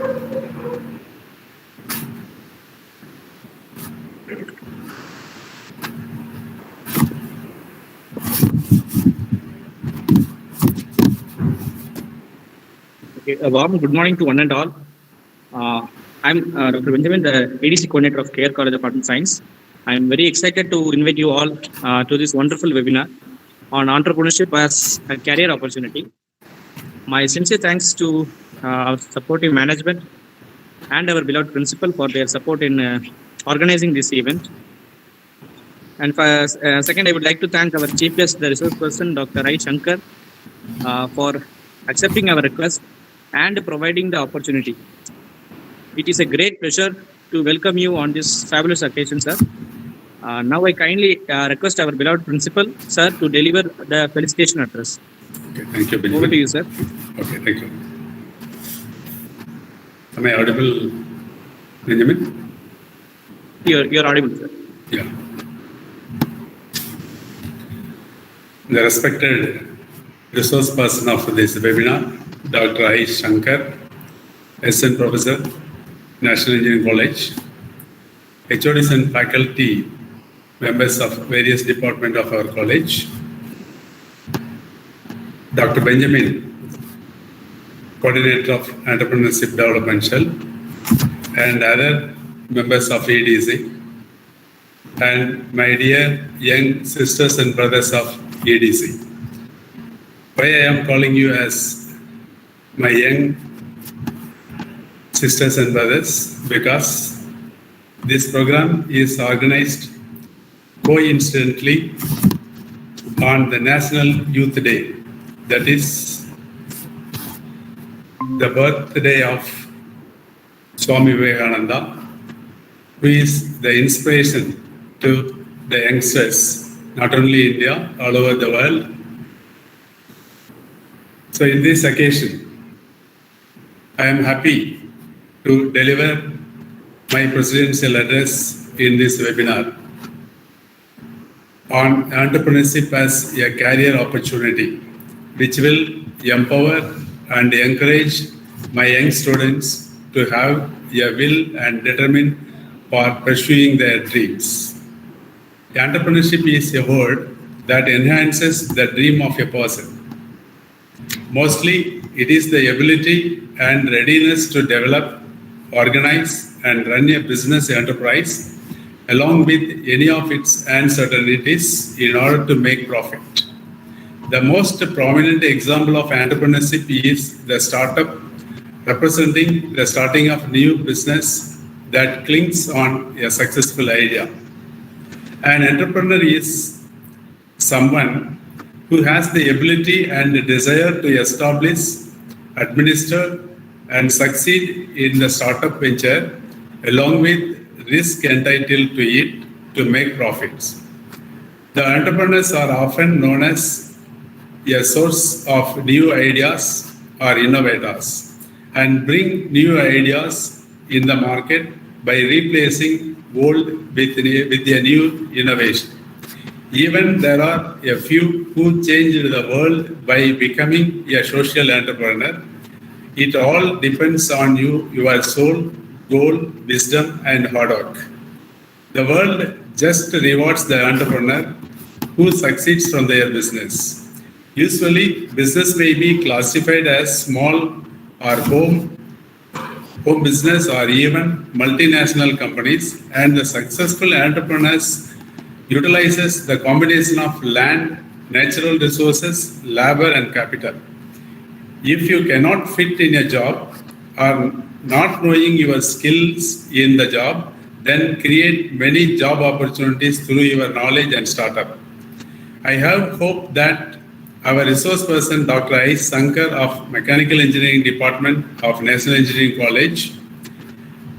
A warm good morning to one and all. I'm Dr. Benjamin, the EDC Coordinator of KR College of Art and Science. I'm very excited to invite you all to this wonderful webinar on entrepreneurship as a career opportunity. My sincere thanks to our supportive management and our beloved principal for their support in organizing this event. And second, I would like to thank our chief guest, the resource person, Dr. I. Sankar, for accepting our request and providing the opportunity. It is a great pleasure to welcome you on this fabulous occasion, sir. Now I kindly request our beloved principal, sir, to deliver the felicitation address. Okay, thank you, Benjamin. Over to you, sir. Okay, thank you. Am I audible, Benjamin? You're audible, sir. Yeah. The respected resource person of this webinar, Dr. I. Sankar, SN Professor, National Engineering College, HODs and faculty members of various departments of our college, Dr. Benjamin, Coordinator of Entrepreneurship Development Cell, and other members of EDC, and my dear young sisters and brothers of EDC. Why I am calling you as my young sisters and brothers? Because this program is organized coincidentally on the National Youth Day, that is the birthday of Swami Vivekananda, who is the inspiration to the youngsters, not only India, all over the world. So in this occasion, I am happy to deliver my presidential address in this webinar on entrepreneurship as a career opportunity, which will empower and encourage my young students to have a will and determine for pursuing their dreams. Entrepreneurship is a word that enhances the dream of a person. Mostly, it is the ability and readiness to develop, organize, and run a business enterprise along with any of its uncertainties in order to make profit. The most prominent example of entrepreneurship is the startup, representing the starting of new business that clings on a successful idea. An entrepreneur is someone who has the ability and the desire to establish, administer, and succeed in the startup venture, along with risk entitled to it to make profits. The entrepreneurs are often known as a source of new ideas or innovators and bring new ideas in the market by replacing old with a new innovation. Even there are a few who changed the world by becoming a social entrepreneur. It all depends on you, your soul, goal, wisdom, and hard work. The world just rewards the entrepreneur who succeeds from their business. Usually, business may be classified as small or home business or even multinational companies, and the successful entrepreneurs utilizes the combination of land, natural resources, labor, and capital. If you cannot fit in a job or not knowing your skills in the job, then create many job opportunities through your knowledge and startup. I have hope that our resource person, Dr. I. Sankar of Mechanical Engineering Department of National Engineering College,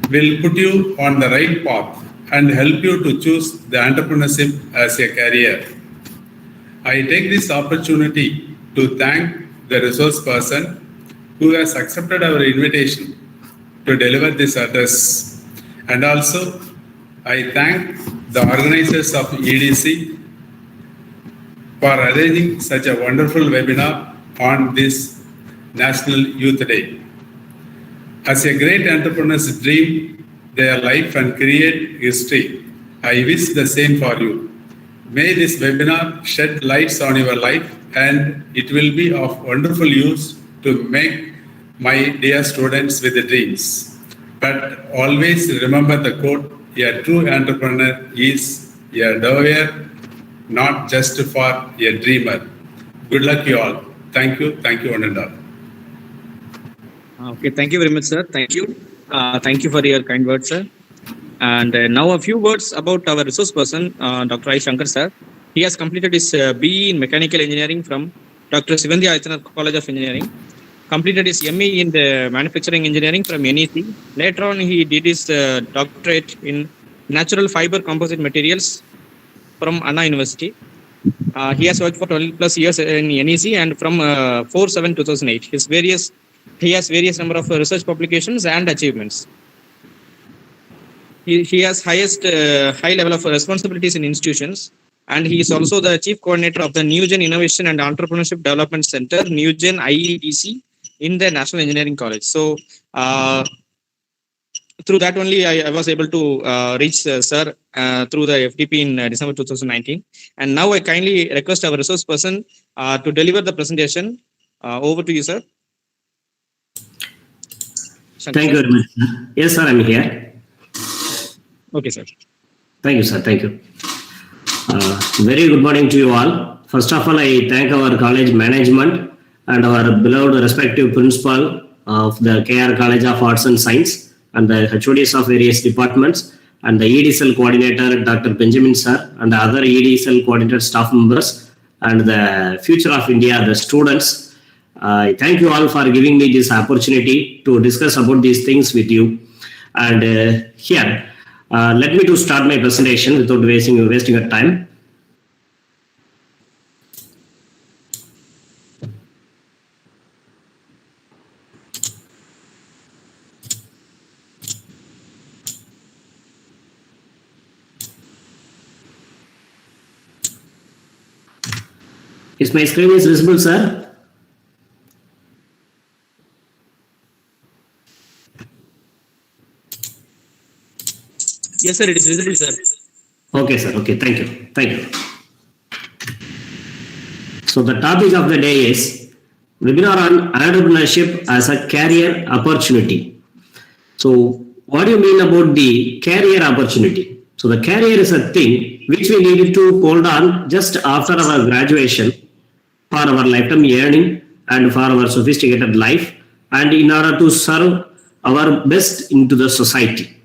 will put you on the right path and help you to choose the entrepreneurship as a career. I take this opportunity to thank the resource person who has accepted our invitation to deliver this address. And also, I thank the organizers of EDC for arranging such a wonderful webinar on this National Youth Day. As a great entrepreneur's dream their life and create history, I wish the same for you. May this webinar shed lights on your life and it will be of wonderful use to make my dear students with the dreams. But always remember the quote, a true entrepreneur is a doer, not just for a dreamer. Good luck you all. Thank you one and all. Okay, thank you very much, sir. Thank you. Thank you for your kind words, sir. And now a few words about our resource person, Dr. I. Sankar, sir. He has completed his BE in Mechanical Engineering from Dr. Sivandi Ayathanar College of Engineering. Completed his ME in the Manufacturing Engineering from NEC. Later on, he did his doctorate in Natural Fiber Composite Materials from Anna University. He has worked for 12 plus years in NEC and from 4/7/2008. He has various number of research publications and achievements. He has high level of responsibilities in institutions, and he is also the chief coordinator of the NewGen Innovation and Entrepreneurship Development Center, NewGen IEDC, in the National Engineering College. So through that only I was able to reach sir through the FDP in December 2019. And now I kindly request our resource person to deliver the presentation. Over to you, sir. Thank you very much. Yes, sir, I'm here. Okay, sir. Thank you, sir. Thank you. Very good morning to you all. First of all, I thank our college management and our beloved respective principal of the KR College of Arts and Science and the HODs of various departments and the EDC Coordinator, Dr. Benjamin sir, and the other EDC Coordinator staff members and the future of India, the students. I thank you all for giving me this opportunity to discuss about these things with you. And here, let me to start my presentation without wasting your time. Is my screen is visible, sir? Yes, sir, it is visible, sir. Okay, sir. Okay, thank you. Thank you. So the topic of the day is webinar on entrepreneurship as a career opportunity. So what do you mean about the career opportunity? So the career is a thing which we needed to hold on just after our graduation for our lifetime earning and for our sophisticated life and in order to serve our best into the society.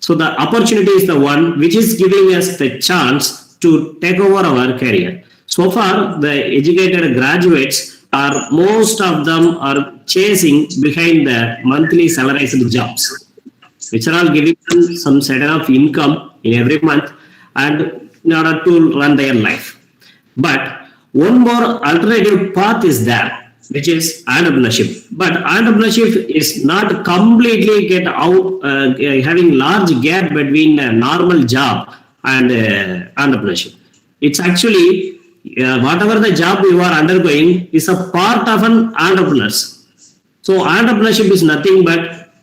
So the opportunity is the one which is giving us the chance to take over our career. So far, the educated graduates are, most of them are chasing behind the monthly salarized jobs, which are all giving them some certain of income in every month and in order to run their life. But one more alternative path is there, which is entrepreneurship. But entrepreneurship is not completely get out, having large gap between a normal job and entrepreneurship. It's actually whatever the job you are undergoing is a part of an entrepreneurs. So entrepreneurship is nothing but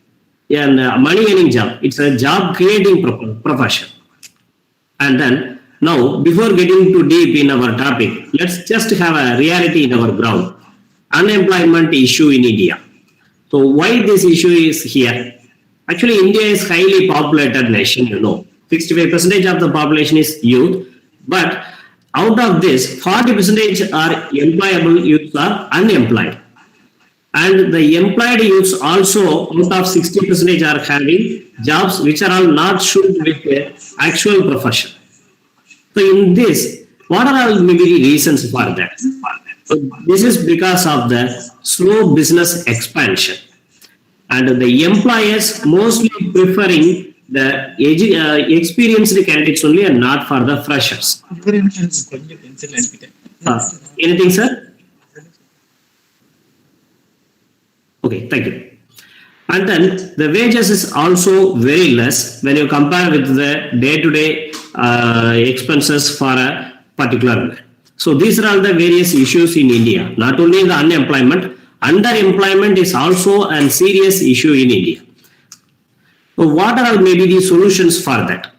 a money earning job. It's a job creating profession. And then now, before getting too deep in our topic, let's just have a reality in our ground. Unemployment issue in India. So why this issue is here? Actually, India is highly populated nation, 65% of the population is youth, but out of this, 40% are employable youths are unemployed. And the employed youths also, out of 60% are having jobs which are all not suited with their actual profession. So in this, what are all maybe reasons for that? So this is because of the slow business expansion. And the employers mostly preferring the experienced candidates only and not for the freshers. Anything, sir? Okay, thank you. And then the wages is also very less when you compare with the day-to-day expenses for a particular. So these are all the various issues in India, not only the unemployment, Underemployment is also a serious issue in India. So what are maybe the solutions for that?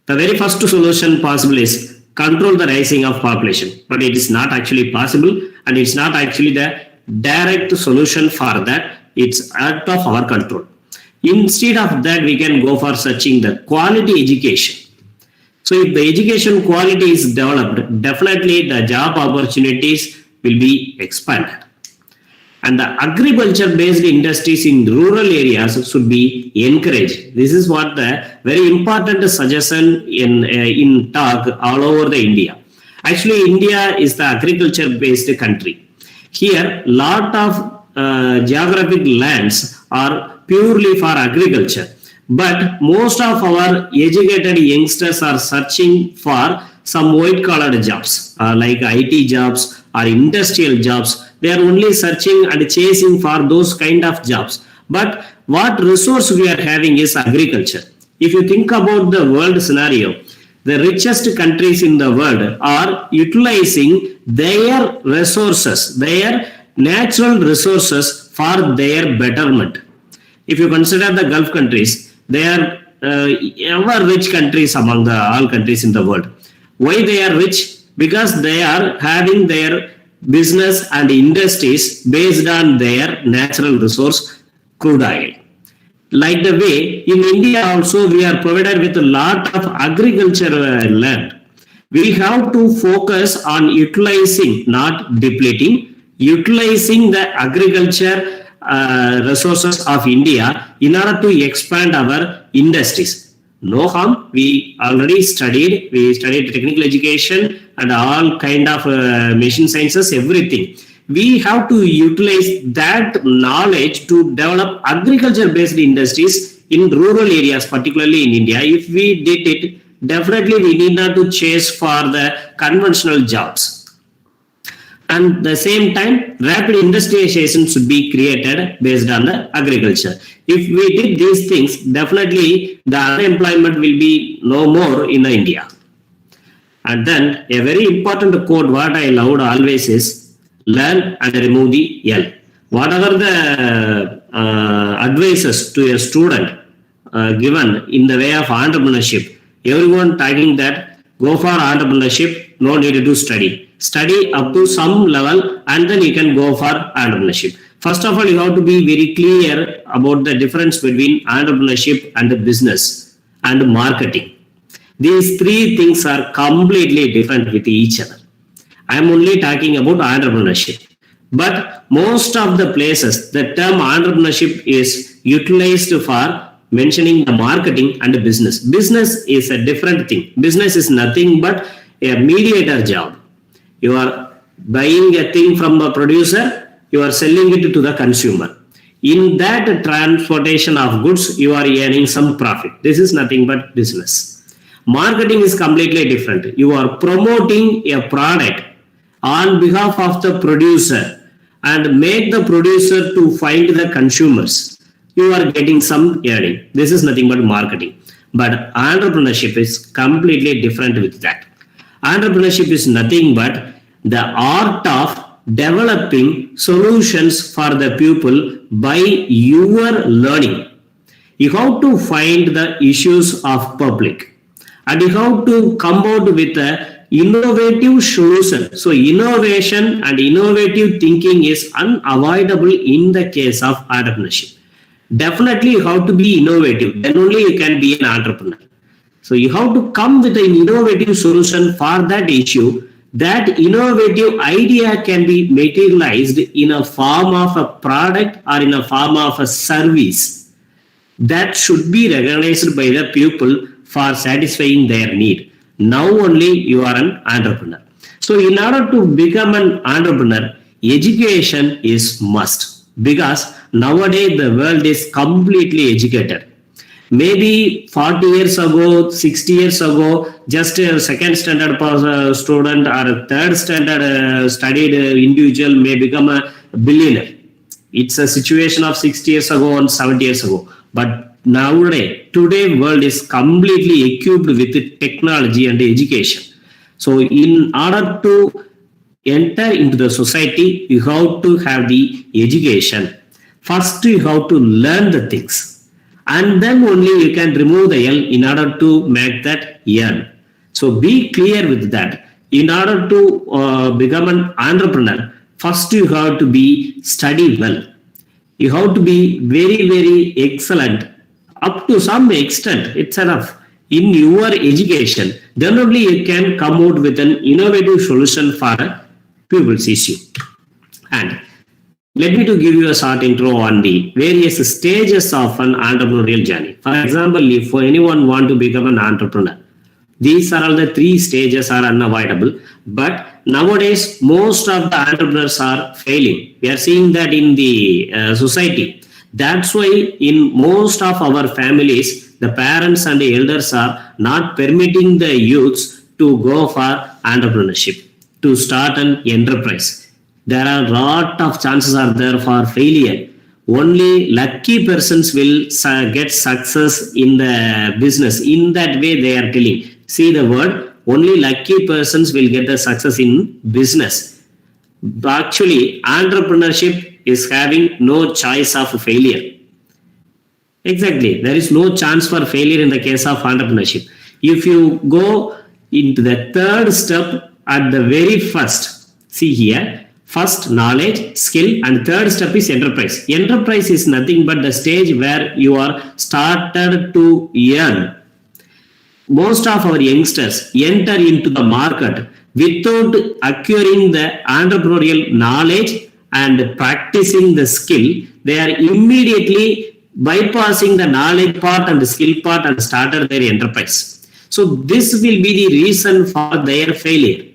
The very first solution possible is control the rising of population, but it is not actually possible, and it's not actually the direct solution for that. It's out of our control. Instead of that, we can go for searching the quality education. So if the education quality is developed, definitely the job opportunities will be expanded. And the agriculture based industries in rural areas should be encouraged. This is what the very important suggestion in talk all over the India. Actually, India is the agriculture based country. Here, lot of geographic lands are purely for agriculture. But most of our educated youngsters are searching for some white collar jobs like IT jobs or industrial jobs. They are only searching and chasing for those kind of jobs. But what resource we are having is agriculture. If you think about the world scenario, the richest countries in the world are utilizing their resources, their natural resources for their betterment. If you consider the Gulf countries, they are ever rich countries among the all countries in the world. Why they are rich? Because they are having their business and industries based on their natural resource, crude oil. Like the way in India also we are provided with a lot of agricultural land. We have to focus on utilizing, not depleting, utilizing the agriculture resources of India in order to expand our industries. No harm, we already studied, technical education and all kind of machine sciences, everything. We have to utilize that knowledge to develop agriculture based industries in rural areas, particularly in India. If we did it, definitely we need not to chase for the conventional jobs. And at the same time, rapid industrialization should be created based on the agriculture. If we did these things, definitely the unemployment will be no more in India. And then a very important quote what I loved always is learn and remove the L. Whatever the advices to a student given in the way of entrepreneurship, everyone talking that go for entrepreneurship, no need to study. Study up to some level and then you can go for entrepreneurship. First of all, you have to be very clear about the difference between entrepreneurship and business and marketing. These three things are completely different with each other. I am only talking about entrepreneurship. But most of the places, the term entrepreneurship is utilized for mentioning the marketing and the business. Business is a different thing. Business is nothing but a mediator job. You are buying a thing from a producer, you are selling it to the consumer. In that transportation of goods, you are earning some profit. This is nothing but business. Marketing is completely different. You are promoting a product on behalf of the producer and make the producer to find the consumers. You are getting some earning. This is nothing but marketing. But entrepreneurship is completely different with that. Entrepreneurship is nothing but the art of developing solutions for the people by your learning. You have to find the issues of public and you have to come out with a innovative solution. So innovation and innovative thinking is unavoidable in the case of entrepreneurship. Definitely you have to be innovative, then only you can be an entrepreneur. So you have to come with an innovative solution for that issue. That innovative idea can be materialized in a form of a product or in a form of a service that should be recognized by the people for satisfying their need. Now only you are an entrepreneur. So in order to become an entrepreneur, education is must, because nowadays the world is completely educated. Maybe 40 years ago, 60 years ago, just a second standard student or a third standard studied individual may become a billionaire. It's a situation of 60 years ago and 70 years ago. But nowadays, today world is completely equipped with technology and education. So in order to enter into the society, you have to have the education. First, you have to learn the things, and then only you can remove the L in order to make that earn. So be clear with that. In order to become an entrepreneur, first you have to be study well. You have to be very, very excellent. Up to some extent, it's enough in your education. Then only you can come out with an innovative solution for a people's issue. And let me to give you a short intro on the various stages of an entrepreneurial journey. For example, if anyone want to become an entrepreneur, these are all the 3 stages are unavoidable. But nowadays, most of the entrepreneurs are failing. We are seeing that in the society. That's why in most of our families, the parents and the elders are not permitting the youths to go for entrepreneurship, to start an enterprise. There are a lot of chances are there for failure. Only lucky persons will get success in the business. In that way, they are telling. See the word, only lucky persons will get the success in business. But actually, entrepreneurship is having no choice of failure. Exactly. There is no chance for failure in the case of entrepreneurship. If you go into the 3rd step at the very first, see here, first knowledge, skill, and 3rd step is enterprise. Enterprise is nothing but the stage where you are started to earn. Most of our youngsters enter into the market without acquiring the entrepreneurial knowledge and practicing the skill. They are immediately bypassing the knowledge part and the skill part and started their enterprise. So this will be the reason for their failure.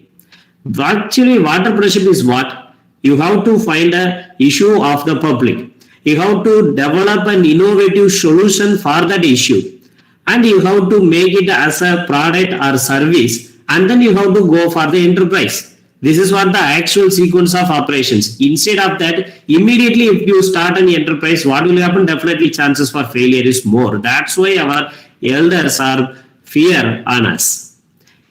Actually, entrepreneurship is what? You have to find an issue of the public. You have to develop an innovative solution for that issue. And you have to make it as a product or service, and then you have to go for the enterprise. This is what the actual sequence of operations. Instead of that, immediately if you start an enterprise, what will happen? Definitely chances for failure is more. That's why our elders are fear on us.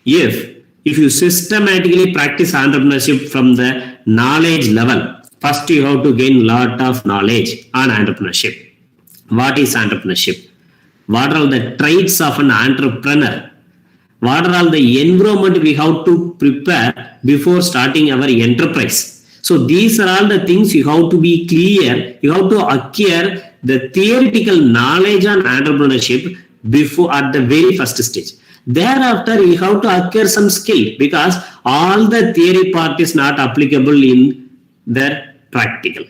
If you systematically practice entrepreneurship from the knowledge level, first you have to gain lot of knowledge on entrepreneurship. What is entrepreneurship? What are all the traits of an entrepreneur? What are all the environment we have to prepare before starting our enterprise? So these are all the things you have to be clear. You have to acquire the theoretical knowledge on entrepreneurship before at the very first stage. Thereafter, you have to acquire some skill because all the theory part is not applicable in their practical.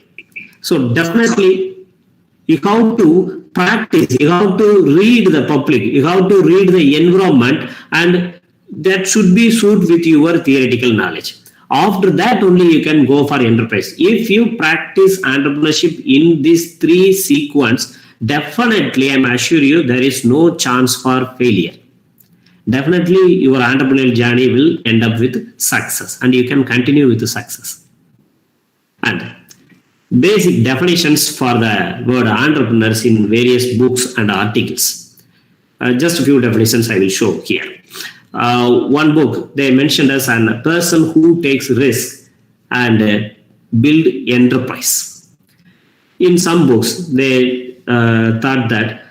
So definitely, you have to practice, you have to read the public, you have to read the environment, and that should be suit with your theoretical knowledge. After that only you can go for enterprise. If you practice entrepreneurship in these 3 sequence, definitely I assure you there is no chance for failure. Definitely your entrepreneurial journey will end up with success and you can continue with the success. And basic definitions for the word entrepreneurs in various books and articles. Just a few definitions I will show here. One book they mentioned as a person who takes risk and build enterprise. In some books they thought that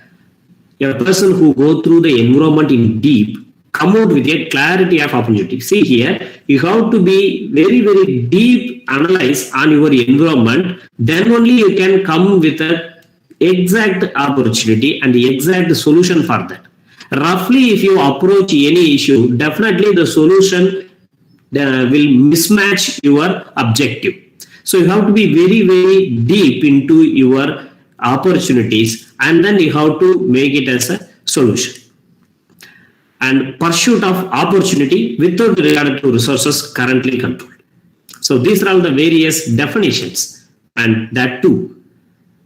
a person who go through the environment in deep come out with a clarity of opportunity. See here, you have to be very, very deep analyze on your environment. Then only you can come with an exact opportunity and the exact solution for that. Roughly, if you approach any issue, definitely the solution will mismatch your objective. So you have to be very, very deep into your opportunities and then you have to make it as a solution. And pursuit of opportunity without regard to resources currently controlled. So these are all the various definitions, and that too,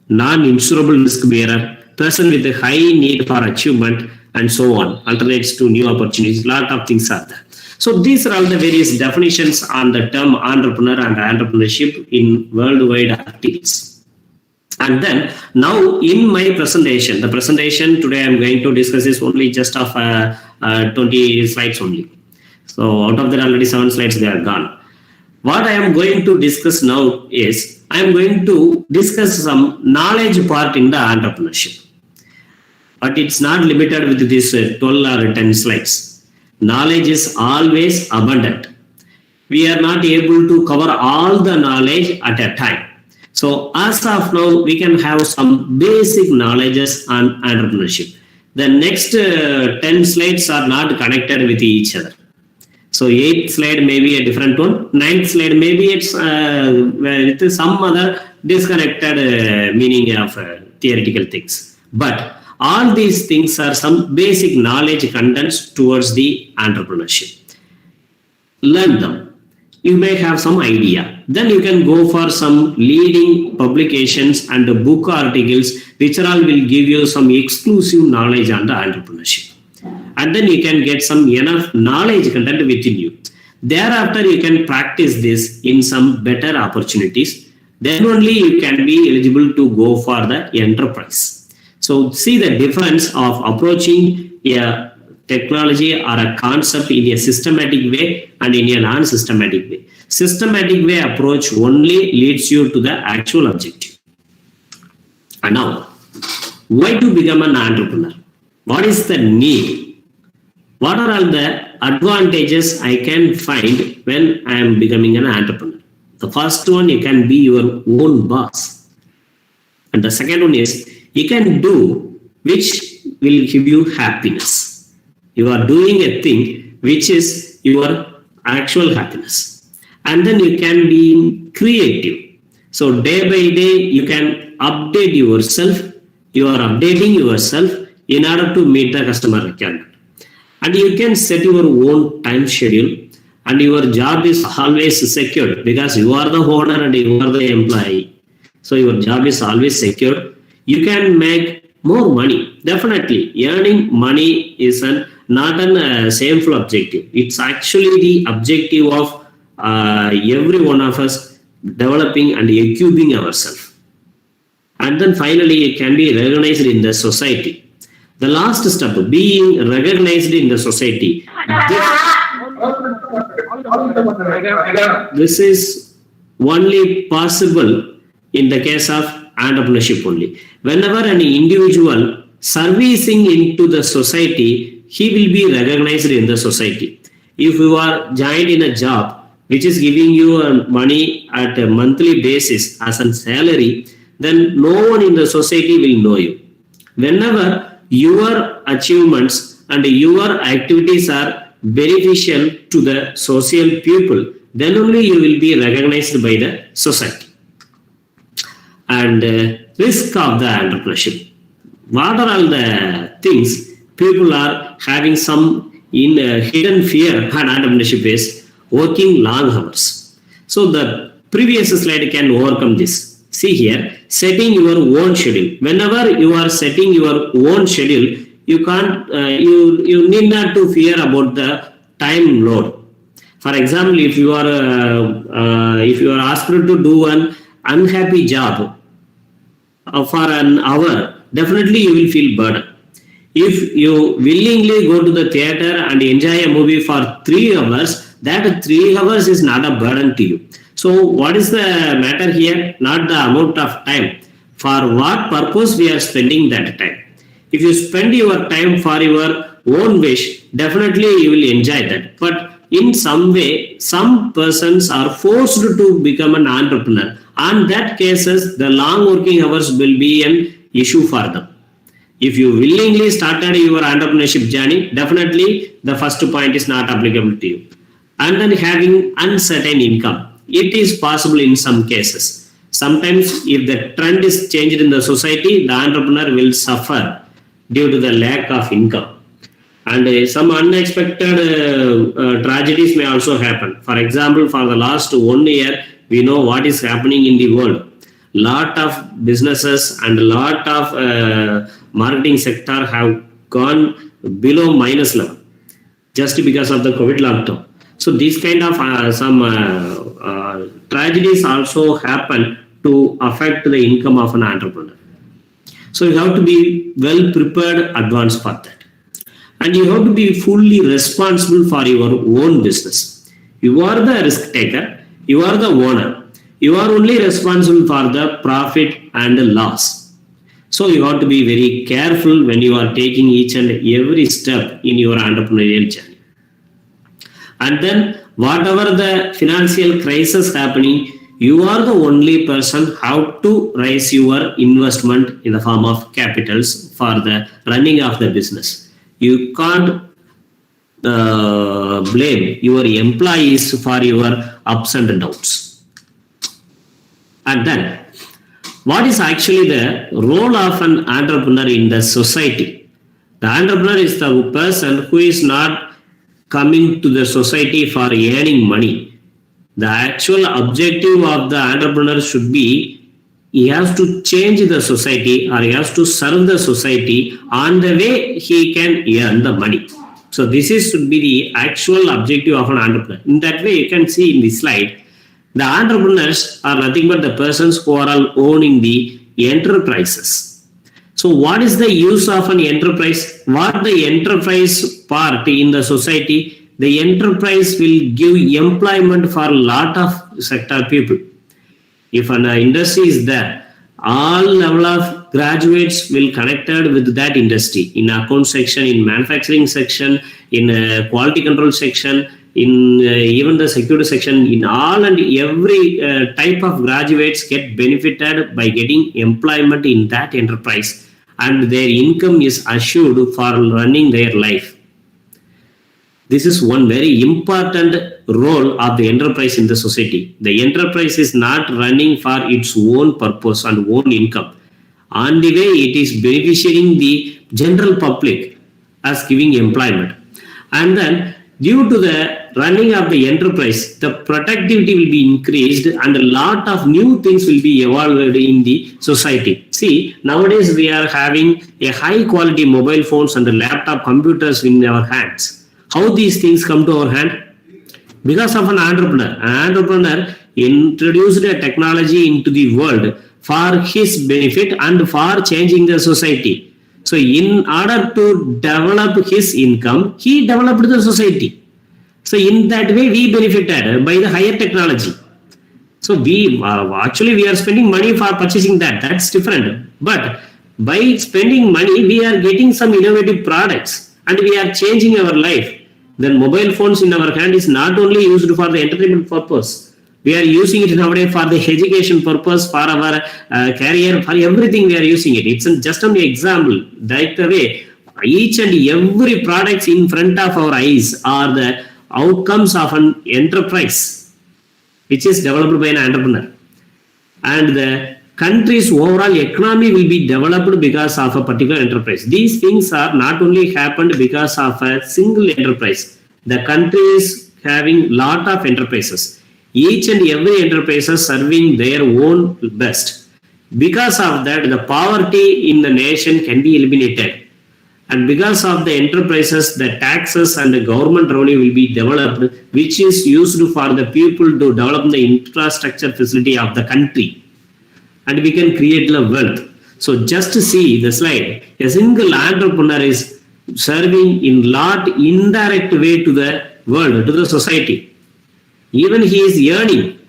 non-insurable risk bearer, person with a high need for achievement, and so on, alternates to new opportunities. Lot of things are there. So these are all the various definitions on the term entrepreneur and entrepreneurship in worldwide articles. And then now in my presentation, the presentation today I'm going to discuss is only just of 20 slides only. So out of that already 7 slides they are gone. What I am going to discuss now is, I am going to discuss some knowledge part in the entrepreneurship. But it's not limited with this 12 or 10 slides. Knowledge is always abundant. We are not able to cover all the knowledge at a time. So as of now, we can have some basic knowledges on entrepreneurship. The next 10 slides are not connected with each other. So 8th slide may be a different one. 9th slide maybe it's with some other disconnected meaning of theoretical things. But all these things are some basic knowledge contents towards the entrepreneurship. Learn them. You may have some idea. Then you can go for some leading publications and book articles, which all will give you some exclusive knowledge on the entrepreneurship. And then you can get some enough knowledge content within you. Thereafter, you can practice this in some better opportunities. Then only you can be eligible to go for the enterprise. So see the difference of approaching a technology or a concept in a systematic way and in a non-systematic way. Systematic way approach only leads you to the actual objective. And now, why to become an entrepreneur? What is the need? What are all the advantages I can find when I am becoming an entrepreneur? The first one, you can be your own boss. And the second one is, you can do which will give you happiness. You are doing a thing which is your actual happiness. And then you can be creative. So day by day, you can update yourself. You are updating yourself in order to meet the customer requirement. And you can set your own time schedule. And your job is always secured because you are the owner and you are the employee. So your job is always secured. You can make more money. Definitely, earning money is not a shameful objective. It's actually the objective of every one of us developing and equipping ourselves. And then finally, it can be recognized in the society. The last step, being recognized in the society. This is only possible in the case of entrepreneurship only. Whenever an individual servicing into the society, he will be recognized in the society. If you are joined in a job which is giving you money at a monthly basis as a salary, then no one in the society will know you. Whenever your achievements and your activities are beneficial to the social people, then only you will be recognized by the society. And risk of the entrepreneurship. What are all the things people are having some hidden fear and entrepreneurship is working long hours. So the previous slide can overcome this. See here, setting your own schedule. Whenever you are setting your own schedule, you can't, you need not to fear about the time load. For example, if you are asked to do an unhappy job for an hour, definitely you will feel burden. If you willingly go to the theater and enjoy a movie for 3 hours, that 3 hours is not a burden to you. So what is the matter here? Not the amount of time. For what purpose we are spending that time. If you spend your time for your own wish, definitely you will enjoy that. But in some way, some persons are forced to become an entrepreneur. On that cases, the long working hours will be an issue for them. If you willingly started your entrepreneurship journey, definitely the first point is not applicable to you. And then having uncertain income. It is possible in some cases. Sometimes if the trend is changed in the society, the entrepreneur will suffer due to the lack of income. And some unexpected tragedies may also happen. For example, for the last 1 year, we know what is happening in the world. Lot of businesses and a lot of marketing sector have gone below minus level just because of the COVID lockdown. So these kind of tragedies also happen to affect the income of an entrepreneur. So you have to be well prepared advance for that. And you have to be fully responsible for your own business. You are the risk taker. You are the owner. You are only responsible for the profit and the loss. So you have to be very careful when you are taking each and every step in your entrepreneurial journey. And then whatever the financial crisis happening, you are the only person how to raise your investment in the form of capitals for the running of the business. You can't blame your employees for your ups and downs. And then, what is actually the role of an entrepreneur in the society? The entrepreneur is the person who is not coming to the society for earning money. The actual objective of the entrepreneur should be he has to change the society or he has to serve the society on the way he can earn the money. So this should be the actual objective of an entrepreneur. In that way, you can see in this slide, the entrepreneurs are nothing but the persons who are all owning the enterprises. So what is the use of an enterprise? What the enterprise part in the society? The enterprise will give employment for a lot of sector people. If an industry is there, all level of graduates will connected with that industry in account section, in manufacturing section, in quality control section, in even the security section, in all and every type of graduates get benefited by getting employment in that enterprise, and their income is assured for running their life. This is one very important role of the enterprise in the society. The enterprise is not running for its own purpose and own income. On the way, it is beneficiating the general public as giving employment. And then, due to the running of the enterprise, the productivity will be increased and a lot of new things will be evolved in the society. See, nowadays we are having a high quality mobile phones and the laptop computers in our hands. How these things come to our hand? Because of an entrepreneur. An entrepreneur introduced a technology into the world for his benefit and for changing the society. So in order to develop his income, he developed the society. So in that way, we benefited by the higher technology. So we are spending money for purchasing that. That's different. But by spending money, we are getting some innovative products and we are changing our life. Then mobile phones in our hand is not only used for the entertainment purpose. We are using it nowadays for the education purpose, for our career, for everything we are using it. It's just an example. That way, each and every products in front of our eyes are the outcomes of an enterprise, which is developed by an entrepreneur. And the country's overall economy will be developed because of a particular enterprise. These things are not only happened because of a single enterprise. The country is having lot of enterprises. Each and every enterprise is serving their own best. Because of that, the poverty in the nation can be eliminated. And because of the enterprises, the taxes and the government revenue will be developed, which is used for the people to develop the infrastructure facility of the country. And we can create the wealth. So just to see the slide, a single entrepreneur is serving in lot indirect way to the world, to the society. Even he is earning,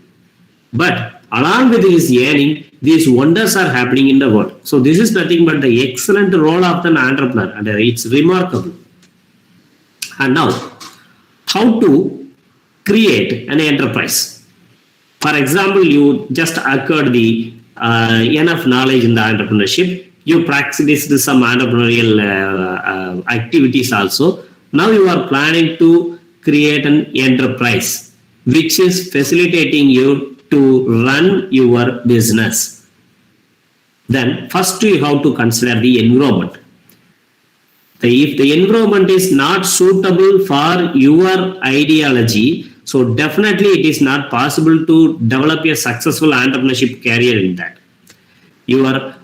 but along with his earning, these wonders are happening in the world. So this is nothing but the excellent role of an entrepreneur, and it's remarkable. And now, how to create an enterprise? For example, you just acquired the enough knowledge in the entrepreneurship. You practiced some entrepreneurial activities also. Now you are planning to create an enterprise, which is facilitating you to run your business. Then first you have to consider the environment. If the environment is not suitable for your ideology, so definitely it is not possible to develop a successful entrepreneurship career in that. Your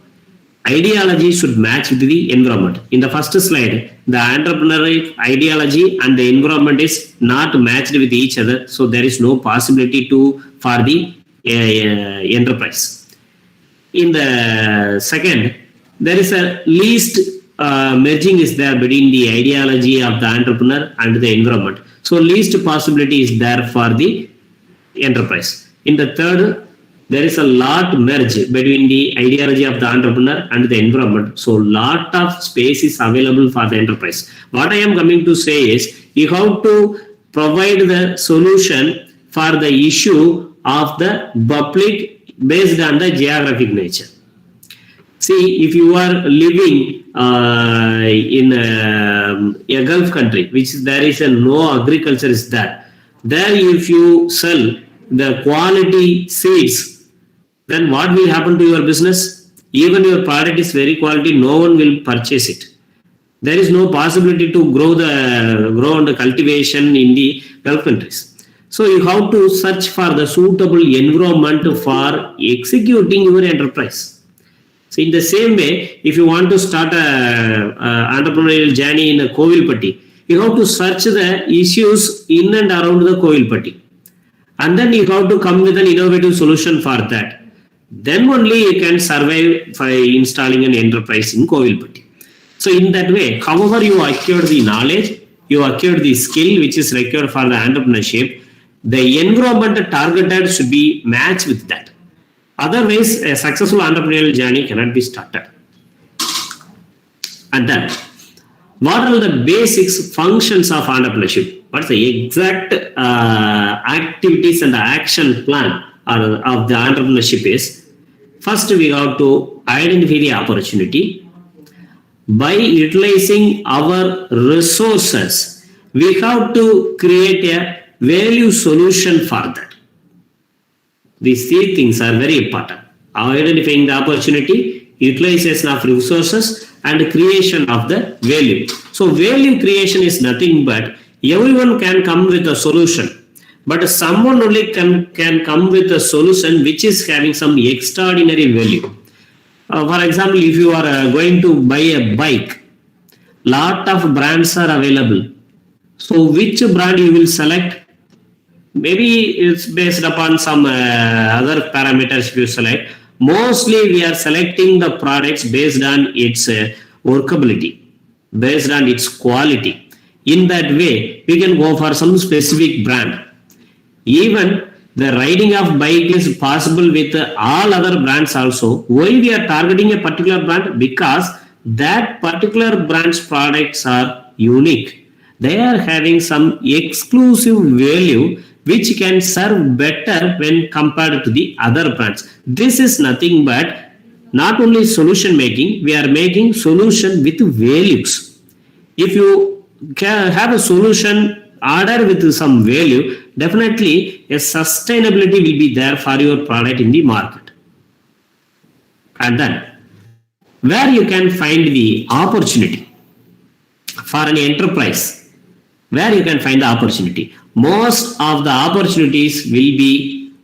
ideology should match with the environment. In the first slide, the entrepreneurial ideology and the environment is not matched with each other, so there is no possibility for the enterprise. In the second, there is a least merging is there between the ideology of the entrepreneur and the environment. So least possibility is there for the enterprise. In the third, there is a lot merge between the ideology of the entrepreneur and the environment. So lot of space is available for the enterprise. What I am coming to say is you have to provide the solution for the issue of the public based on the geographic nature. See, if you are living in a Gulf country, which there is no agriculture is there if you sell the quality seeds, then what will happen to your business? Even your product is very quality, no one will purchase it. There is no possibility to grow on the cultivation in the Gulf countries. So you have to search for the suitable environment for executing your enterprise. So in the same way, if you want to start a entrepreneurial journey in a Kovilpatti, you have to search the issues in and around the Kovilpatti. And then you have to come with an innovative solution for that. Then only you can survive by installing an enterprise in Kovilpatti. So in that way, however you acquire the knowledge, you acquire the skill which is required for the entrepreneurship, the environment targeted should be matched with that. Otherwise, a successful entrepreneurial journey cannot be started. And then, what are the basics functions of entrepreneurship? What's the exact activities and the action plan of the entrepreneurship is? First, we have to identify the opportunity. By utilizing our resources, we have to create a value solution for that. These three things are very important. Identifying the opportunity, utilization of resources, and creation of the value. So value creation is nothing but everyone can come with a solution, but someone only can come with a solution which is having some extraordinary value. For example, if you are going to buy a bike, lot of brands are available. So which brand you will select? Maybe it's based upon some other parameters you select. Mostly we are selecting the products based on its workability, based on its quality. In that way, we can go for some specific brand. Even the riding of bike is possible with all other brands also. Why we are targeting a particular brand? Because that particular brand's products are unique. They are having some exclusive value which can serve better when compared to the other brands. This is nothing but not only solution making, we are making solution with values. If you can have a solution order with some value, definitely a sustainability will be there for your product in the market. And then, where you can find the opportunity for an enterprise, where you can find the opportunity. Most of the opportunities will be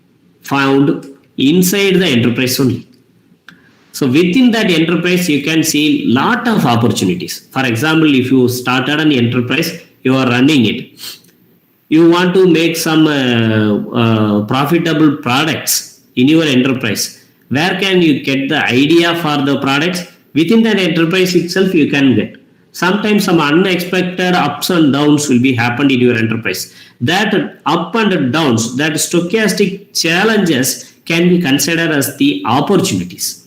found inside the enterprise only. So within that enterprise, you can see lot of opportunities. For example, if you started an enterprise, you are running it. You want to make some profitable products in your enterprise. Where can you get the idea for the products? Within that enterprise itself, you can get. Sometimes some unexpected ups and downs will be happened in your enterprise. That up and downs, that stochastic challenges can be considered as the opportunities.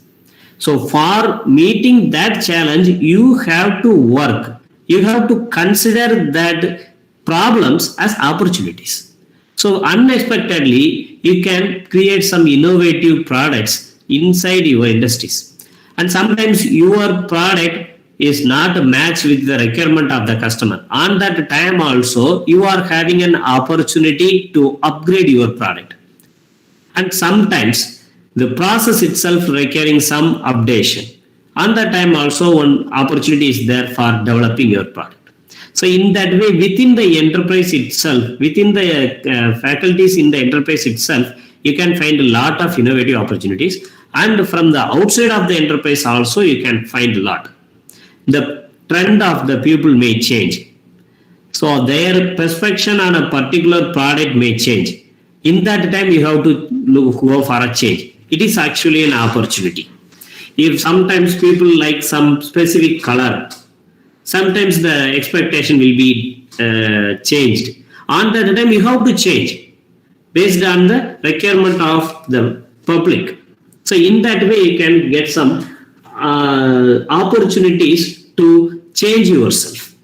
So for meeting that challenge, you have to work. You have to consider that problems as opportunities. So unexpectedly, you can create some innovative products inside your industries. And sometimes your product is not matched with the requirement of the customer. On that time also, you are having an opportunity to upgrade your product. And sometimes the process itself requiring some updation. On that time also, one opportunity is there for developing your product. So in that way, within the enterprise itself, within the faculties in the enterprise itself, you can find a lot of innovative opportunities. And from the outside of the enterprise also, you can find a lot. The trend of the people may change. So their perception on a particular product may change. In that time, you have to go for a change. It is actually an opportunity. If sometimes people like some specific color, sometimes the expectation will be changed. On that time, you have to change. based on the requirement of the public. So in that way, you can get some opportunities to change yourself.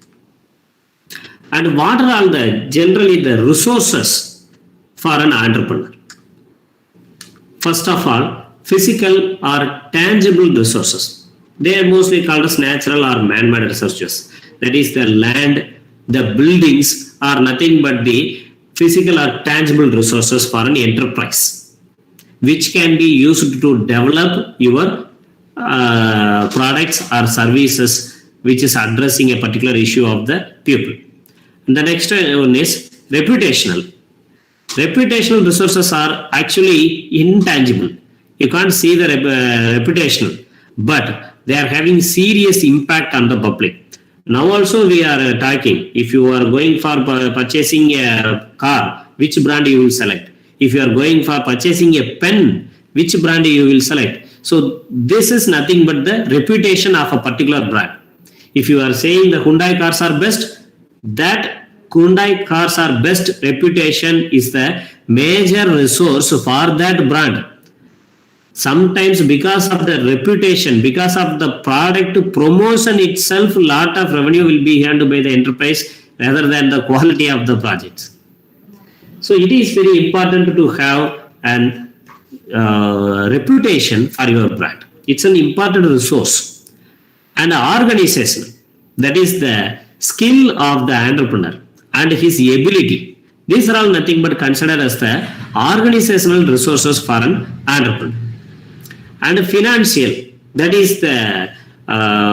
And what are all the generally the resources for an entrepreneur? First of all, physical or tangible resources. They are mostly called as natural or man-made resources. That is, the land, the buildings are nothing but the physical or tangible resources for an enterprise, which can be used to develop your products or services, which is addressing a particular issue of the people. And the next one is reputational. Reputational resources are actually intangible. You can't see the reputational, but they are having serious impact on the public. Now also we are talking, if you are going for purchasing a car, which brand you will select? If you are going for purchasing a pen, which brand you will select? So this is nothing but the reputation of a particular brand. If you are saying the Hyundai cars are best, that Hyundai cars are best reputation is the major resource for that brand. Sometimes because of the reputation, because of the product promotion itself, lot of revenue will be earned by the enterprise rather than the quality of the projects. So it is very important to have an reputation for your brand. It's an important resource. And organization, that is the skill of the entrepreneur and his ability. These are all nothing but considered as the organizational resources for an entrepreneur. And financial, that is the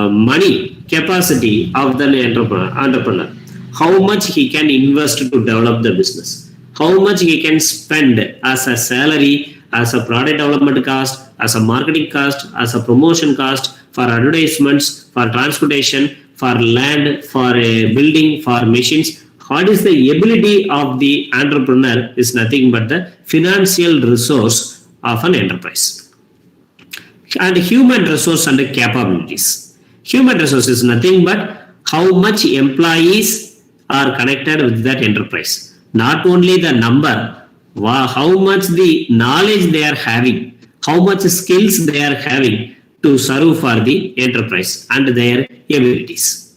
money capacity of the entrepreneur. How much he can invest to develop the business. How much he can spend as a salary, as a product development cost, as a marketing cost, as a promotion cost, for advertisements, for transportation, for land, for a building, for machines. What is the ability of the entrepreneur is nothing but the financial resource of an enterprise. And human resource and capabilities. Human resource is nothing but how much employees are connected with that enterprise. Not only the number, how much the knowledge they are having, how much skills they are having to serve for the enterprise and their abilities.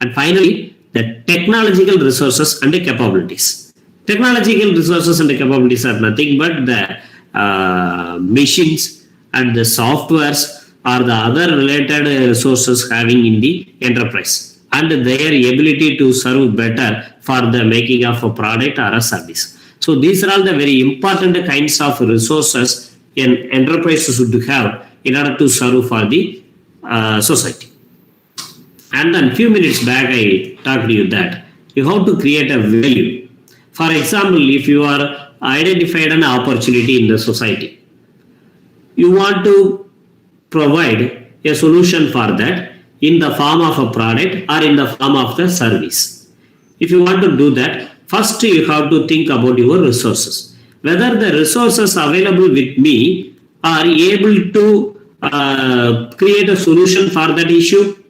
And finally, the technological resources and the capabilities. Technological resources and the capabilities are nothing but the machines and the softwares or the other related resources having in the enterprise and their ability to serve better for the making of a product or a service. So these are all the very important kinds of resources an enterprise should have in order to serve for the society. And then few minutes back I talked to you that you have to create a value. For example, if you are identified an opportunity in the society, you want to provide a solution for that in the form of a product or in the form of the service. If you want to do that, first you have to think about your resources. Whether the resources available with me are able to create a solution for that issue.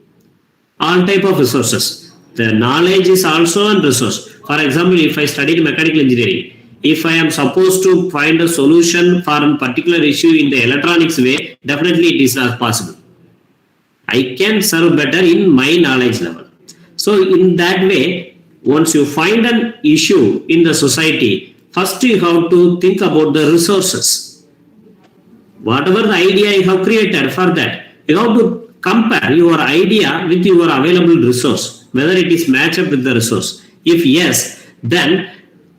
All type of resources. The knowledge is also a resource. For example, if I studied mechanical engineering, if I am supposed to find a solution for a particular issue in the electronics way, definitely it is not possible. I can serve better in my knowledge level. So in that way, once you find an issue in the society, first you have to think about the resources. Whatever the idea you have created for that, you have to compare your idea with your available resource, whether it is matched up with the resource. If yes, then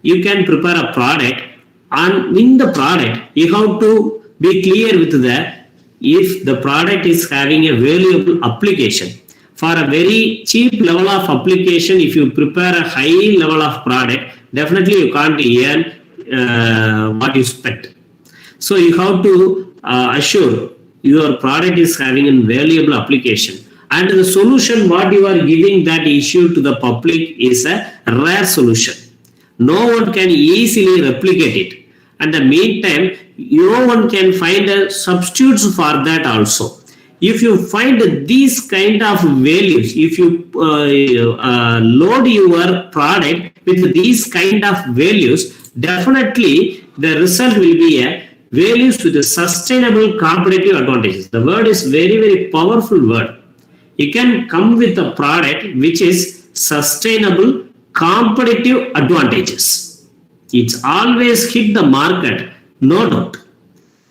you can prepare a product, and in the product you have to be clear with if the product is having a valuable application. For a very cheap level of application, if you prepare a high level of product, definitely you can't earn what you spent. So you have to assure your product is having a valuable application, and the solution what you are giving that issue to the public is a rare solution. No one can easily replicate it. And in the meantime, no one can find a substitutes for that also. If you find these kind of values, if you load your product with these kind of values, definitely the result will be a values with a sustainable competitive advantages. The word is very, very powerful word. You can come with a product which is sustainable competitive advantages. It's always hit the market, no doubt.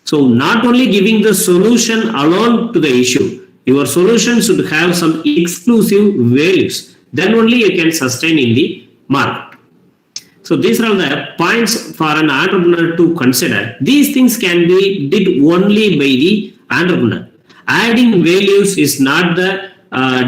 So not only giving the solution alone to the issue, your solution should have some exclusive values. Then only you can sustain in the market. So these are the points for an entrepreneur to consider. These things can be did only by the entrepreneur. Adding values is not the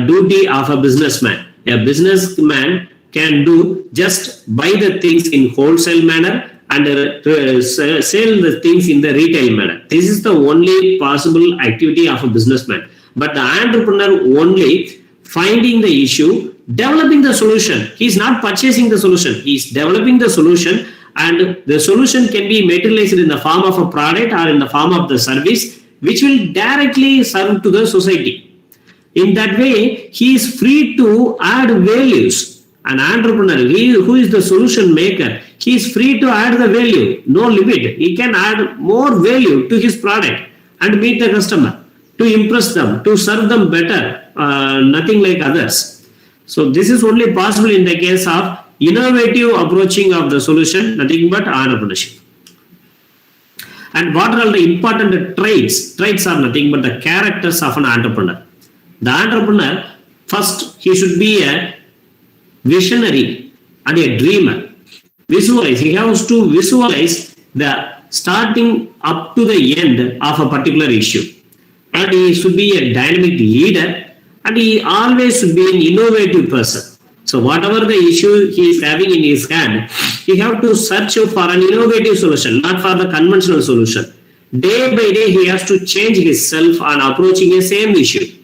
duty of a businessman. A businessman can do just buy the things in wholesale manner and sell the things in the retail manner. This is the only possible activity of a businessman. But the entrepreneur only finding the issue, developing the solution. He is not purchasing the solution. He is developing the solution, and the solution can be materialized in the form of a product or in the form of the service which will directly serve to the society. In that way, he is free to add values. An entrepreneur, who is the solution maker, he is free to add the value, no limit. He can add more value to his product and meet the customer, to impress them, to serve them better, nothing like others. So this is only possible in the case of innovative approaching of the solution, nothing but entrepreneurship. And what are all the important traits? Traits are nothing but the characters of an entrepreneur. The entrepreneur, first, he should be a visionary and a dreamer. Visualize. He has to visualize the starting up to the end of a particular issue. And he should be a dynamic leader, and he always should be an innovative person. So whatever the issue he is having in his hand, he have to search for an innovative solution, not for the conventional solution. Day by day, he has to change himself on approaching a same issue.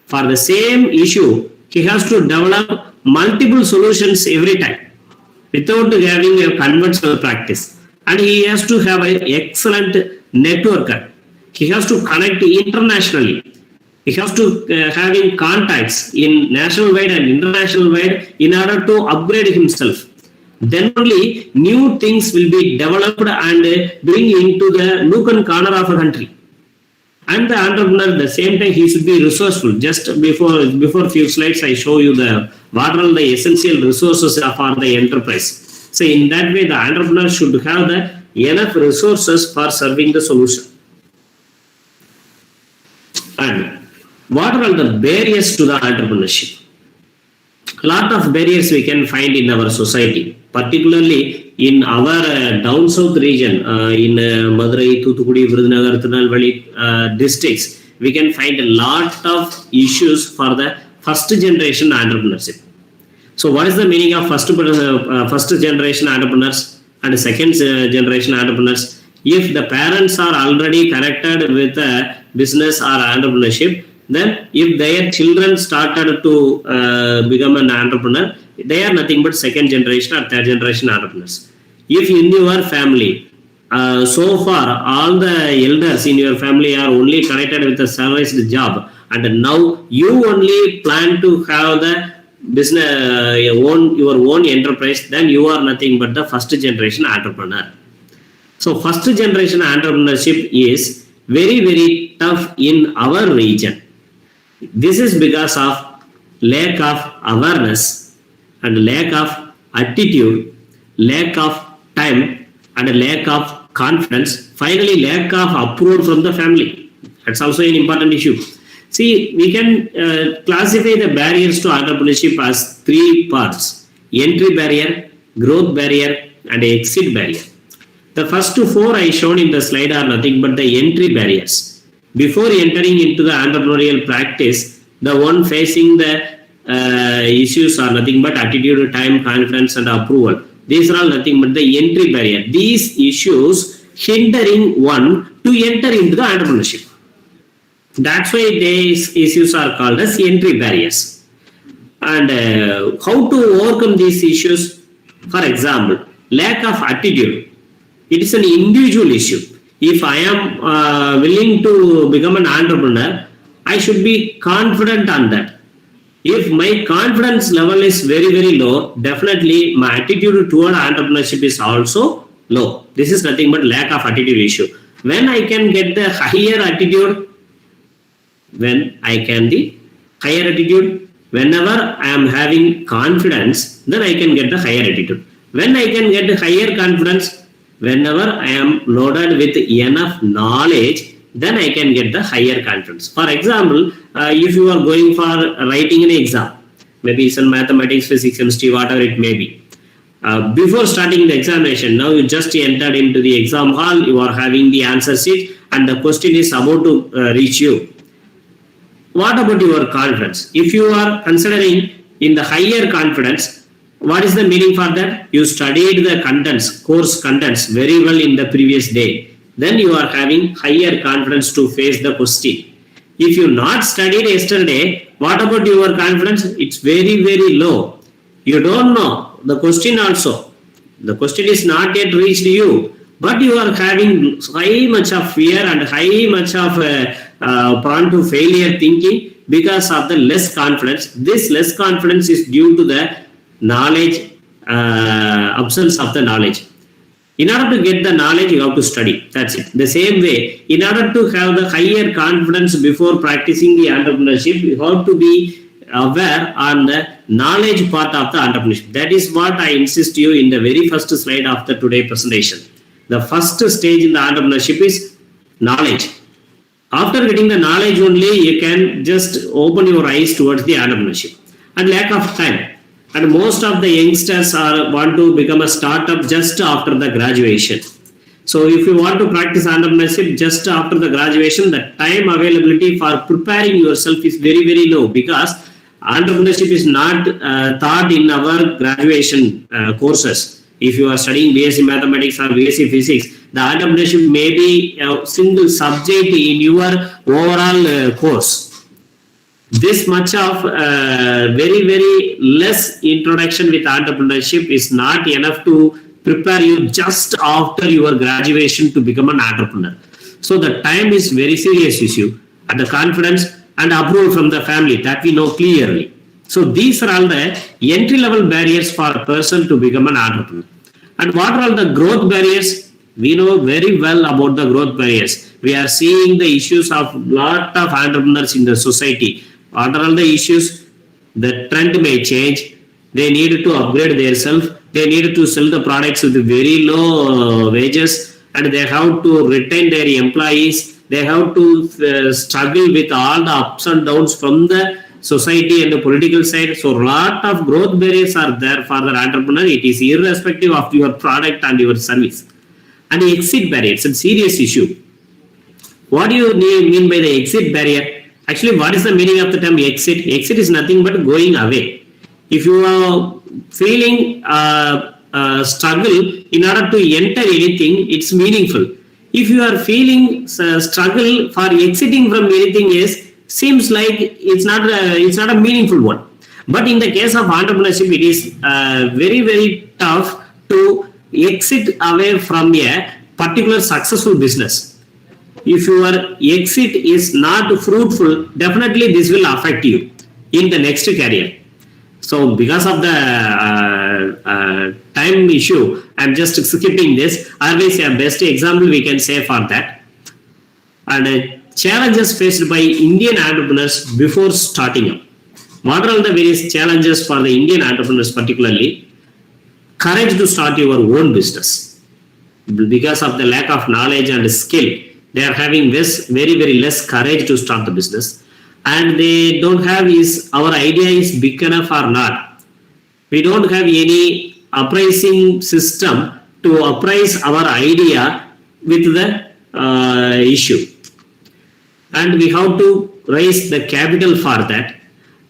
For the same issue, he has to develop multiple solutions every time without having a conventional practice. And he has to have an excellent networker. He has to connect internationally. He has to having contacts in national wide and international wide in order to upgrade himself. Then only new things will be developed and bring into the nook and corner of a country. And the entrepreneur, at the same time, he should be resourceful. Just before few slides, I show you what are the essential resources for the enterprise. So in that way, the entrepreneur should have the enough resources for serving the solution. And what are all the barriers to the entrepreneurship? A lot of barriers we can find in our society, particularly in our down south region, in Madurai, Thoothukudi, Virudhunagar, Tirunelveli districts. We can find a lot of issues for the first generation entrepreneurship. So what is the meaning of first generation entrepreneurs and second generation entrepreneurs? If the parents are already connected with business or entrepreneurship, then if their children started to become an entrepreneur, they are nothing but second generation or third generation entrepreneurs. If in your family, so far all the elders in your family are only connected with a serviced job, and now you only plan to have the business, your own enterprise, then you are nothing but the first generation entrepreneur. So first generation entrepreneurship is very, very tough in our region. This is because of lack of awareness and lack of attitude, lack of time and lack of confidence, finally lack of approval from the family. That's also an important issue. See, we can classify the barriers to entrepreneurship as three parts: entry barrier, growth barrier and exit barrier. The first four I shown in the slide are nothing but the entry barriers. Before entering into the entrepreneurial practice, the one facing the issues are nothing but attitude, time, confidence and approval. These are all nothing but the entry barrier. These issues hindering one to enter into the entrepreneurship. That's why these issues are called as entry barriers. And how to overcome these issues? For example, lack of attitude. It is an individual issue. If I am willing to become an entrepreneur, I should be confident on that. If my confidence level is very, very low, definitely my attitude toward entrepreneurship is also low. This is nothing but lack of attitude issue. When I can get the higher attitude, when I can the higher attitude, whenever I am having confidence, then I can get the higher attitude. When I can get the higher confidence, whenever I am loaded with enough knowledge, then I can get the higher confidence. For example, if you are going for writing an exam, maybe it's in mathematics, physics, chemistry, whatever it may be. Before starting the examination, now you just entered into the exam hall, you are having the answer sheet and the question is about to reach you. What about your confidence? If you are considering in the higher confidence, what is the meaning for that? You studied the contents, course contents very well in the previous day. Then you are having higher confidence to face the question. If you not studied yesterday, what about your confidence? It's very, very low. You don't know the question also. The question is not yet reached you, but you are having high much of fear and high much of prone to failure thinking because of the less confidence. This less confidence is due to the knowledge, absence of the knowledge. In order to get the knowledge, you have to study. That's it. The same way, in order to have the higher confidence before practicing the entrepreneurship, you have to be aware on the knowledge part of the entrepreneurship. That is what I insist you in the very first slide of the today presentation. The first stage in the entrepreneurship is knowledge. After getting the knowledge only, you can just open your eyes towards the entrepreneurship. And lack of time. And most of the youngsters want to become a startup just after the graduation. So if you want to practice entrepreneurship just after the graduation, the time availability for preparing yourself is very, very low because entrepreneurship is not taught in our graduation courses. If you are studying BSc Mathematics or BSc Physics, the entrepreneurship may be a single subject in your overall course. This much of very, very less introduction with entrepreneurship is not enough to prepare you just after your graduation to become an entrepreneur. So the time is very serious issue, and the confidence and approval from the family, that we know clearly. So these are all the entry level barriers for a person to become an entrepreneur. And what are all the growth barriers? We know very well about the growth barriers. We are seeing the issues of lot of entrepreneurs in the society. What are all the issues? The trend may change. They need to upgrade themselves. They need to sell the products with very low wages, and they have to retain their employees. They have to struggle with all the ups and downs from the society and the political side. So a lot of growth barriers are there for the entrepreneur. It is irrespective of your product and your service. And the exit barrier, it's a serious issue. What do you mean by the exit barrier? Actually, what is the meaning of the term exit? Exit is nothing but going away. If you are feeling struggle in order to enter anything, it's meaningful. If you are feeling struggle for exiting from anything, seems like it's not a meaningful one. But in the case of entrepreneurship, it is very, very tough to exit away from a particular successful business. If your exit is not fruitful, definitely this will affect you in the next career. So because of the time issue, I'm just skipping this. Always a best example we can say for that. And challenges faced by Indian entrepreneurs before starting up. What are all the various challenges for the Indian entrepreneurs particularly? Courage to start your own business. Because of the lack of knowledge and skill, they are having this very, very less courage to start the business. And they don't have our idea is big enough or not. We don't have any appraising system to appraise our idea with the issue. And we have to raise the capital for that,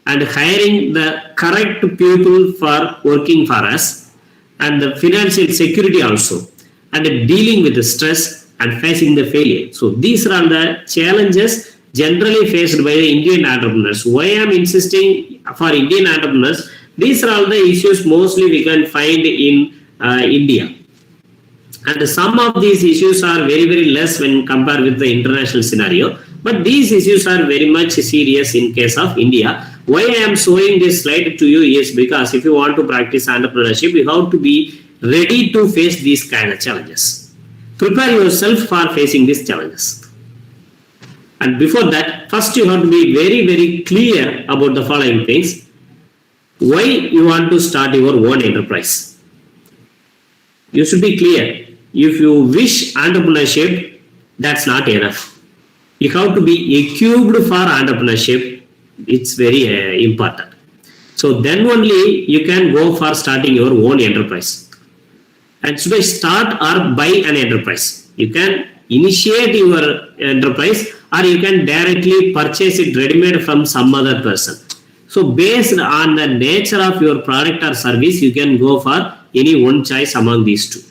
and hiring the correct people for working for us, and the financial security also, and dealing with the stress and facing the failure. So these are the challenges generally faced by the Indian entrepreneurs. Why I am insisting for Indian entrepreneurs? These are all the issues mostly we can find in India. And some of these issues are very, very less when compared with the international scenario. But these issues are very much serious in case of India. Why I am showing this slide to you is because if you want to practice entrepreneurship, you have to be ready to face these kind of challenges. Prepare yourself for facing these challenges. And before that, first you have to be very, very clear about the following things. Why you want to start your own enterprise? You should be clear. If you wish entrepreneurship, that's not enough. You have to be equipped for entrepreneurship. It's very important. So then only you can go for starting your own enterprise. And should I start or buy an enterprise? You can initiate your enterprise or you can directly purchase it ready-made from some other person. So based on the nature of your product or service, you can go for any one choice among these two.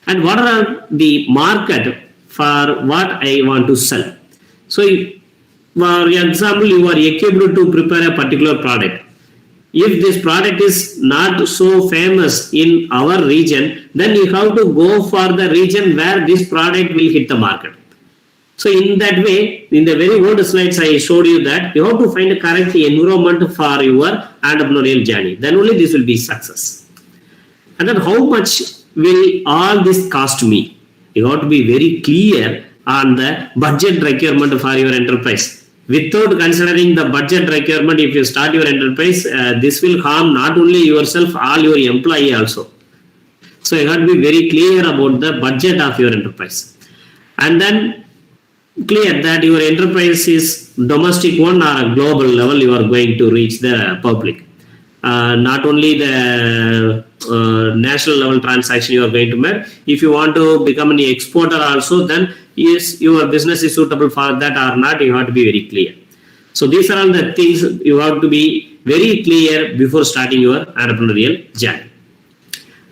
And what are the market for what I want to sell? So for example, you are equipped to prepare a particular product. If this product is not so famous in our region, then you have to go for the region where this product will hit the market. So in that way, in the very old slides I showed you that you have to find a correct environment for your entrepreneurial journey. Then only this will be success. And then how much will all this cost me? You have to be very clear on the budget requirement for your enterprise. Without considering the budget requirement, if you start your enterprise, this will harm not only yourself, all your employee also. So you have to be very clear about the budget of your enterprise. And then clear that your enterprise is domestic one or a global level you are going to reach the public. Not only the national level transaction you are going to make. If you want to become an exporter also, then is your business is suitable for that or not, you have to be very clear. So these are all the things you have to be very clear before starting your entrepreneurial journey.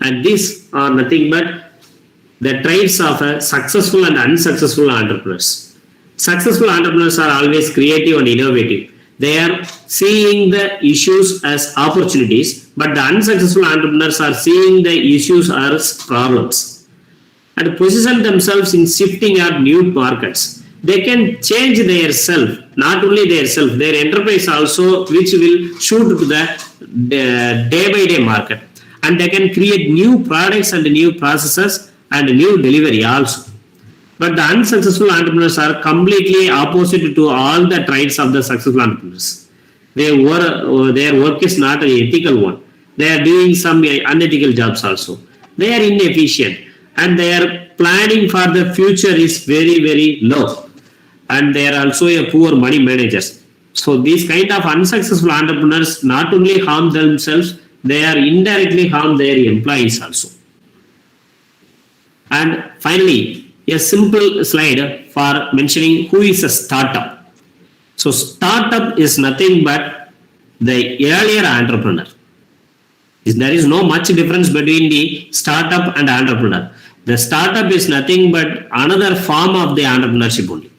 And these are nothing but the traits of a successful and unsuccessful entrepreneurs. Successful entrepreneurs are always creative and innovative. They are seeing the issues as opportunities, but the unsuccessful entrepreneurs are seeing the issues as problems and position themselves in shifting at new markets. They can change their self, not only their self, their enterprise also, which will shoot to the day-by-day market. And they can create new products and new processes and new delivery also. But the unsuccessful entrepreneurs are completely opposite to all the traits of the successful entrepreneurs. Their work is not an ethical one. They are doing some unethical jobs also. They are inefficient and their planning for the future is very, very low. And they are also a poor money managers. So these kind of unsuccessful entrepreneurs not only harm themselves, they are indirectly harm their employees also. And finally, a simple slide for mentioning who is a startup. So startup is nothing but the earlier entrepreneur. There is no much difference between the startup and entrepreneur. The startup is nothing but another form of the entrepreneurship only.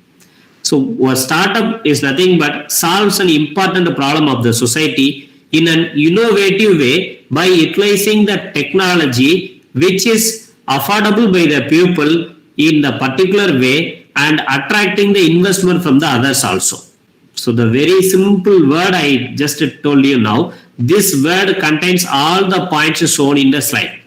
So a startup is nothing but solves an important problem of the society in an innovative way by utilizing the technology which is affordable by the people in the particular way and attracting the investment from the others also. So the very simple word I just told you now, this word contains all the points shown in the slide.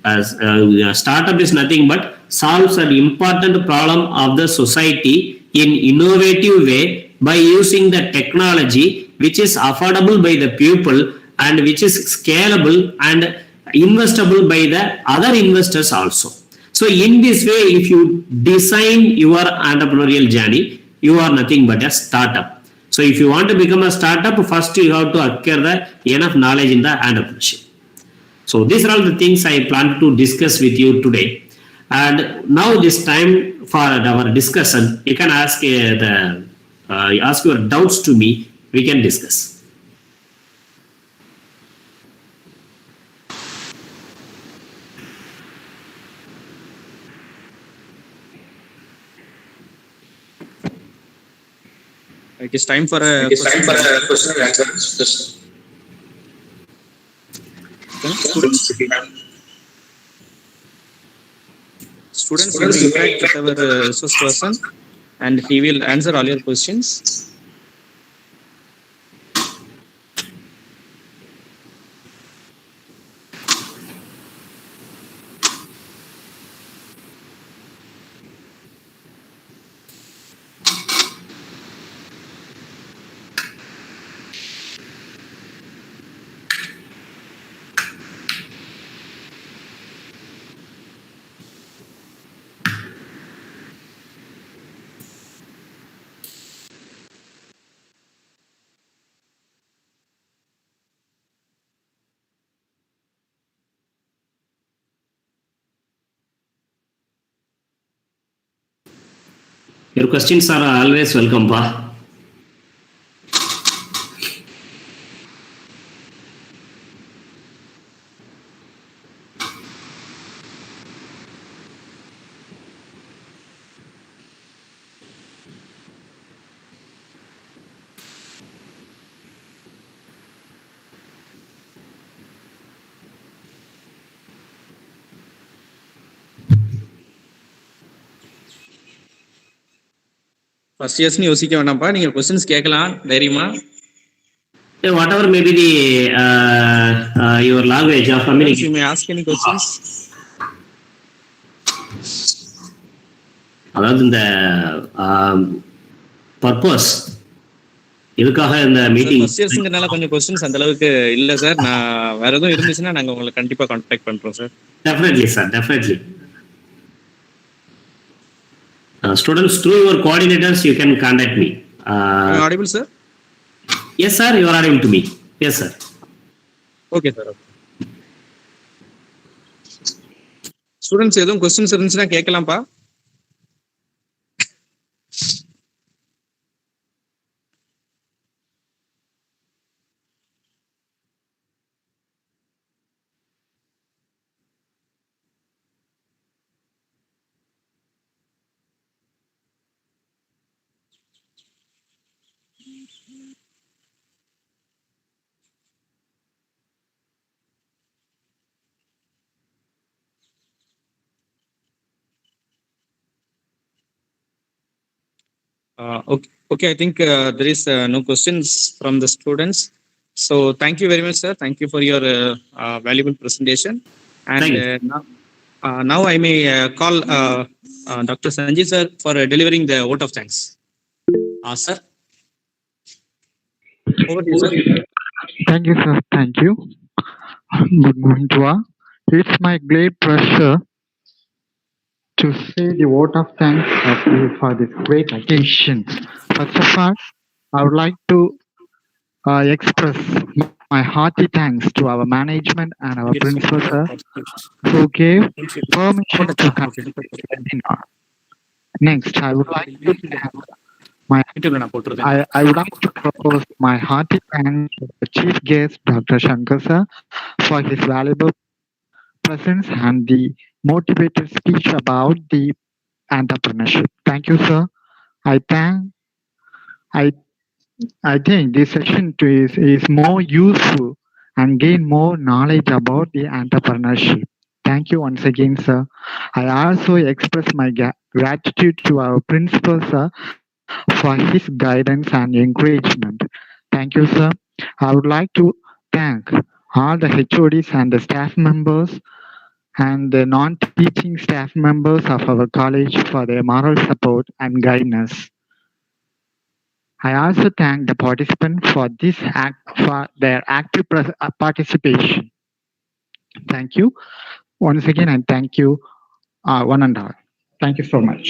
As a startup is nothing but solves an important problem of the society in innovative way by using the technology which is affordable by the people and which is scalable and investable by the other investors also. So in this way, if you design your entrepreneurial journey, you are nothing but a startup. So if you want to become a startup, first you have to acquire the enough knowledge in the entrepreneurship. So these are all the things I plan to discuss with you today. And now this time for our discussion, you can ask ask your doubts to me. We can discuss. It is time for a question and answer discussion. Students will interact with our resource person and he will answer all your questions. Your questions are always welcome, Pa. First years ni யோசிக்க வேண்டாம்ப்பா, நீங்க questions கேட்கலாம் தைரியமா. Whatever may be the your language of communication. You may ask any questions. அதாவது இந்த purpose இதுக்காக இந்த meeting first இயர்ஸ்ங்கறனால கொஞ்சம் questions அந்த அளவுக்கு இல்ல சார். நான் வேற எதுவும் இருந்துச்சுன்னா நாங்க உங்களை கண்டிப்பா கான்டாக்ட் பண்றோம் sir. Definitely, sir. Definitely. Students, through your coordinators, you can contact me. Am I audible, sir? Yes, sir. You are audible to me. Yes, sir. Okay, sir. Students, எதுவும் questions இருந்துச்சுன்னா கேட்கலாம்ப்பா. Okay, I think there is no questions from the students. So thank you very much, sir. Thank you for your valuable presentation. And now I may call Dr. Sanjay sir for delivering the vote of thanks. Sir. Over to you, sir. Thank you, sir. Thank you. Good morning to all. It's my great pleasure to say the vote of thanks of you for this great occasion. First of all, I would like to express my hearty thanks to our management and our principal, sir, who gave permission to conduct this webinar. Next, I would like to I would like to propose my hearty thanks to the chief guest, Dr. Shankar, sir, for his valuable presence and the motivated speech about the entrepreneurship. Thank you, sir. I think this session is more useful and gain more knowledge about the entrepreneurship. Thank you once again, sir. I also express my gratitude to our principal, sir, for his guidance and encouragement. Thank you, sir. I would like to thank all the HODs and the staff members and the non-teaching staff members of our college for their moral support and guidance. I also thank the participants for their active participation. Thank you once again, and thank you one and all. Thank you so much.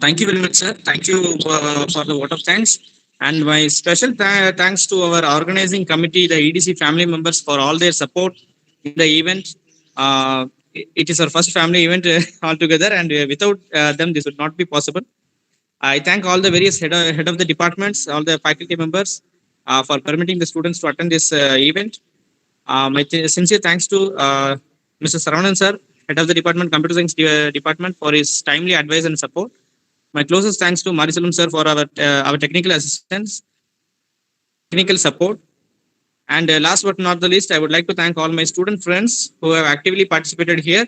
Thank you very much, sir. Thank you for the vote of thanks. And my special thanks to our organizing committee, the EDC family members, for all their support in the event. It is our first family event altogether, and without them, this would not be possible. I thank all the various head of the departments, all the faculty members for permitting the students to attend this event. My sincere thanks to Mr. Saravanan, sir, head of the department, computer science department, for his timely advice and support. My closest thanks to Marisalam sir for our technical assistance, technical support. And last but not the least, I would like to thank all my student friends who have actively participated here.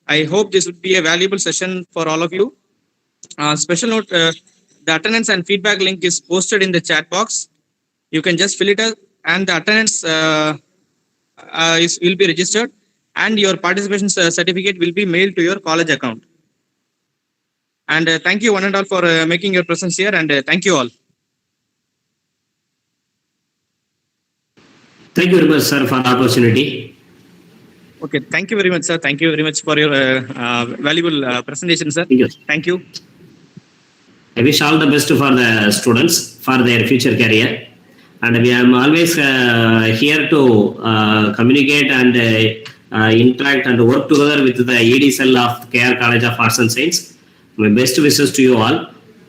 I hope this would be a valuable session for all of you. Special note, the attendance and feedback link is posted in the chat box. You can just fill it up and the attendance will be registered and your participation certificate will be mailed to your college account. And thank you one and all for making your presence here, and thank you all. Thank you very much, sir, for the opportunity. Okay, thank you very much, sir. Thank you very much for your valuable presentation, sir. Thank you. Thank you. I wish all the best for the students for their future career. And we are always here to communicate and interact and work together with the ED cell of KR College of Arts and Science. My best wishes to you all.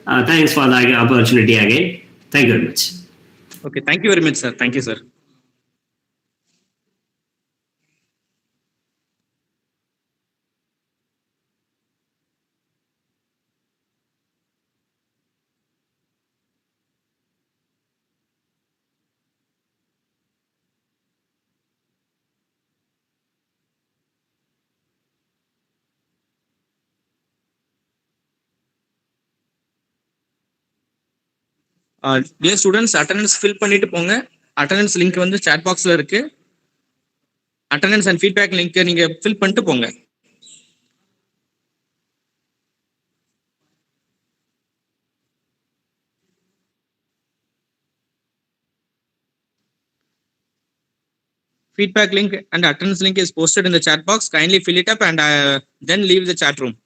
Thanks for the opportunity again. Thank you very much. Okay, thank you very much, sir. Thank you, sir. Dear students, attendance fill பண்ணிட்டு போங்க. Attendance link வந்து chat boxல இருக்கு. Attendance and feedback link நீங்க fill பண்ணிட்டு போங்க. Feedback link and attendance link is posted in the chat box. Kindly fill it up and then leave the chat room.